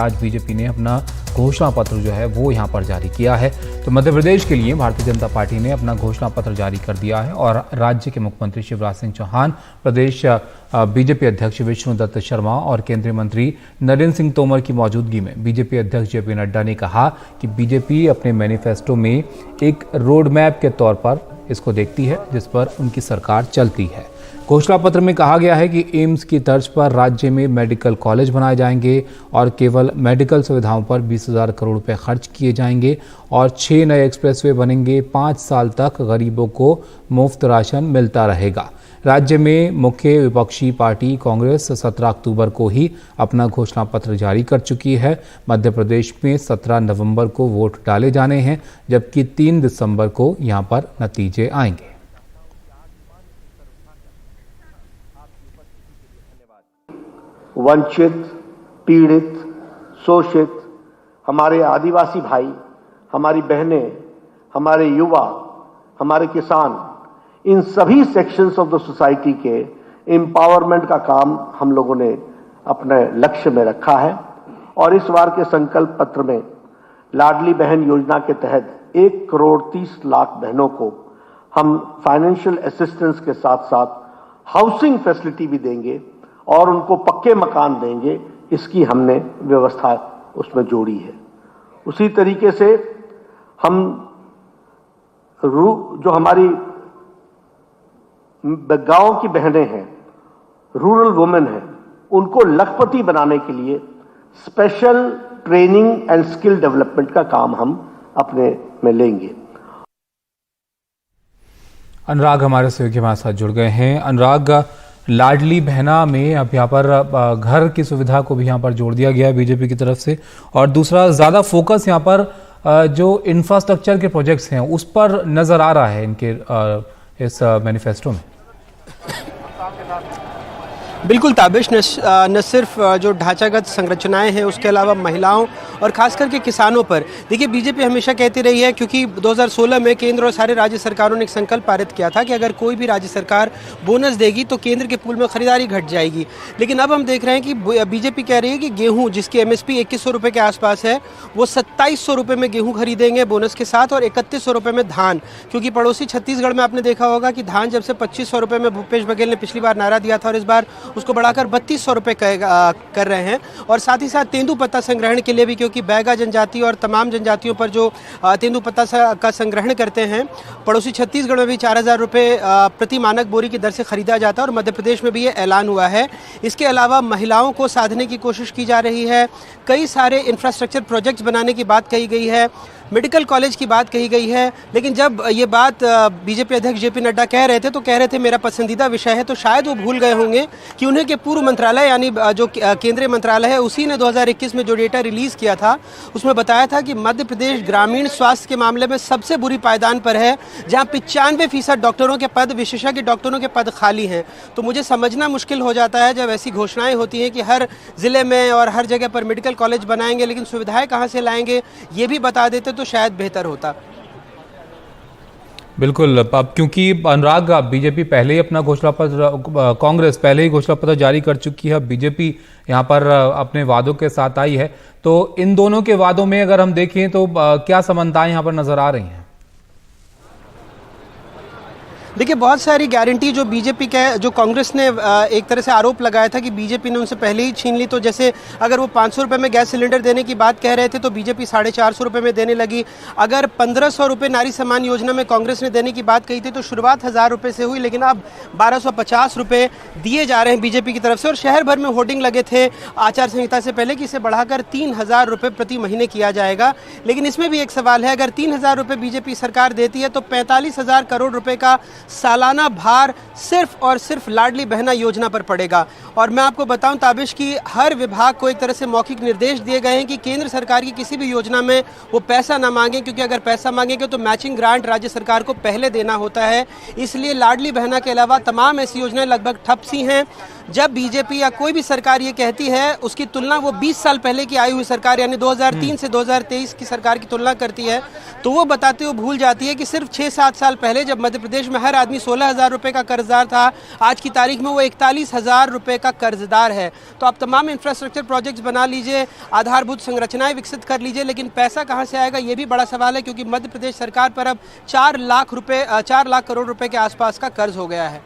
आज बीजेपी ने अपना घोषणा पत्र जो है वो यहां पर जारी किया है। तो मध्य प्रदेश के लिए भारतीय जनता पार्टी ने अपना घोषणा पत्र जारी कर दिया है और राज्य के मुख्यमंत्री शिवराज सिंह चौहान, प्रदेश बीजेपी अध्यक्ष विष्णुदत्त शर्मा और केंद्रीय मंत्री नरेंद्र सिंह तोमर की मौजूदगी में बीजेपी अध्यक्ष जेपी नड्डा ने कहा कि बीजेपी अपने मैनिफेस्टो में एक रोड मैप के तौर पर इसको देखती है जिस पर उनकी सरकार चलती है। घोषणा पत्र में कहा गया है कि एम्स की तर्ज पर राज्य में मेडिकल कॉलेज बनाए जाएंगे और केवल मेडिकल सुविधाओं पर 20,000 करोड़ रुपए खर्च किए जाएंगे और 6 नए एक्सप्रेसवे बनेंगे। 5 साल तक गरीबों को मुफ्त राशन मिलता रहेगा। राज्य में मुख्य विपक्षी पार्टी कांग्रेस 17 अक्टूबर को ही अपना घोषणा पत्र जारी कर चुकी है। मध्य प्रदेश में 17 नवंबर को वोट डाले जाने हैं, जबकि 3 दिसंबर को यहां पर नतीजे आएंगे। वंचित, पीड़ित, शोषित हमारे आदिवासी भाई, हमारी बहनें, हमारे युवा, हमारे किसान, इन सभी सेक्शंस ऑफ द सोसाइटी के एम्पावरमेंट का काम हम लोगों ने अपने लक्ष्य में रखा है। और इस बार के संकल्प पत्र में लाडली बहन योजना के तहत 1,30,00,000 बहनों को हम फाइनेंशियल असिस्टेंस के साथ साथ हाउसिंग फैसिलिटी भी देंगे और उनको पक्के मकान देंगे। इसकी हमने व्यवस्था उसमें जोड़ी है। उसी तरीके से हम जो हमारी गांव की बहनें हैं, रूरल वुमेन हैं, उनको लखपति बनाने के लिए special training and skill development का काम हम अपने में लेंगे। अनुराग हमारे सहयोगी हमारे साथ जुड़ गए हैं। अनुराग, लाडली बहना में अब यहाँ पर घर की सुविधा को भी यहाँ पर जोड़ दिया गया है बीजेपी की तरफ से, और दूसरा ज़्यादा फोकस यहाँ पर जो इंफ्रास्ट्रक्चर के प्रोजेक्ट्स हैं उस पर नज़र आ रहा है इनके इस मैनिफेस्टो में। बिल्कुल ताबिश, न सिर्फ जो ढांचागत संरचनाएं हैं उसके अलावा महिलाओं और खास करके किसानों पर देखिए बीजेपी हमेशा कहती रही है, क्योंकि 2016 में केंद्र और सारे राज्य सरकारों ने एक संकल्प पारित किया था कि अगर कोई भी राज्य सरकार बोनस देगी तो केंद्र के पूल में खरीदारी घट जाएगी। लेकिन अब हम देख रहे हैं कि बीजेपी कह रही है कि गेहूँ जिसकी MSP 2,100 रुपये के आसपास है वो 2,700 रुपये में गेहूँ खरीदेंगे बोनस के साथ, और 3,100 रुपये में धान, क्योंकि पड़ोसी छत्तीसगढ़ में आपने देखा होगा कि धान जब से 2,500 रुपये में भूपेश बघेल ने पिछली बार नारा दिया था और इस बार उसको बढ़ाकर 3,200 रुपये कर रहे हैं। और साथ ही साथ तेंदुपत्ता संग्रहण के लिए भी, क्योंकि बैगा जनजाति और तमाम जनजातियों पर जो तेंदुपत्ता का संग्रहण करते हैं, पड़ोसी छत्तीसगढ़ में भी 4,000 रुपये प्रति मानक बोरी की दर से खरीदा जाता है और मध्य प्रदेश में भी ये ऐलान हुआ है। इसके अलावा महिलाओं को साधने की कोशिश की जा रही है। कई सारे इंफ्रास्ट्रक्चर प्रोजेक्ट्स बनाने की बात कही गई है, मेडिकल कॉलेज की बात कही गई है। लेकिन जब ये बात बीजेपी अध्यक्ष जेपी नड्डा कह रहे थे तो कह रहे थे मेरा पसंदीदा विषय है, तो शायद वो भूल गए होंगे कि उन्हें के पूर्व मंत्रालय यानी जो केंद्रीय मंत्रालय है उसी ने 2021 में जो डेटा रिलीज किया था उसमें बताया था कि मध्य प्रदेश ग्रामीण स्वास्थ्य के मामले में सबसे बुरी पायदान पर है, जहां 95% डॉक्टरों के पद, विशेषज्ञ डॉक्टरों के पद खाली हैं। तो मुझे समझना मुश्किल हो जाता है जब ऐसी घोषणाएं होती हैं कि हर जिले में और हर जगह पर मेडिकल कॉलेज बनाएंगे, लेकिन सुविधाएं कहां से लाएंगे ये भी बता देते तो शायद बेहतर होता। बिल्कुल, अब क्योंकि अनुराग बीजेपी पहले ही अपना घोषणा पत्र, कांग्रेस पहले ही घोषणा पत्र जारी कर चुकी है, बीजेपी यहाँ पर अपने वादों के साथ आई है, तो इन दोनों के वादों में अगर हम देखें तो क्या समानताएं यहाँ पर नजर आ रही हैं? देखिए बहुत सारी गारंटी जो बीजेपी के, जो कांग्रेस ने एक तरह से आरोप लगाया था कि बीजेपी ने उनसे पहले ही छीन ली। तो जैसे अगर वो 500 रुपये में गैस सिलेंडर देने की बात कह रहे थे तो बीजेपी 450 रुपये में देने लगी। अगर 1,500 रुपये नारी सम्मान योजना में कांग्रेस ने देने की बात कही थी तो शुरुआत 1,000 रुपये से हुई, लेकिन अब 1,250 रुपये दिए जा रहे हैं बीजेपी की तरफ से। और शहर भर में होर्डिंग लगे थे आचार संहिता से पहले कि इसे बढ़ाकर 3,000 रुपये प्रति महीने किया जाएगा। लेकिन इसमें भी एक सवाल है, अगर 3,000 रुपये बीजेपी सरकार देती है तो 45,000 करोड़ रुपये का सालाना भार सिर्फ और सिर्फ लाडली बहना योजना पर पड़ेगा। और मैं आपको बताऊं ताबिश कि हर विभाग को एक तरह से मौखिक निर्देश दिए गए हैं कि केंद्र सरकार की किसी भी योजना में वो पैसा ना मांगे, क्योंकि अगर पैसा मांगेंगे तो मैचिंग ग्रांट राज्य सरकार को पहले देना होता है। इसलिए लाडली बहना के अलावा तमाम ऐसी योजनाएं लगभग ठप सी हैं। जब बीजेपी या कोई भी सरकार ये कहती है उसकी तुलना वो 20 साल पहले की आई हुई सरकार यानी 2003 से 2023 की सरकार की तुलना करती है, तो वो बताते हुए भूल जाती है कि सिर्फ 6-7 साल पहले जब मध्य प्रदेश में हर हर आदमी 16,000 रुपये का कर्जदार था, आज की तारीख में वो 41,000 रुपये का कर्जदार है। तो आप तमाम इंफ्रास्ट्रक्चर प्रोजेक्ट्स बना लीजिए, आधारभूत संरचनाएं विकसित कर लीजिए, लेकिन पैसा कहाँ से आएगा ये भी बड़ा सवाल है, क्योंकि मध्य प्रदेश सरकार पर अब 4 लाख करोड़ रुपए के आसपास का कर्ज हो गया है।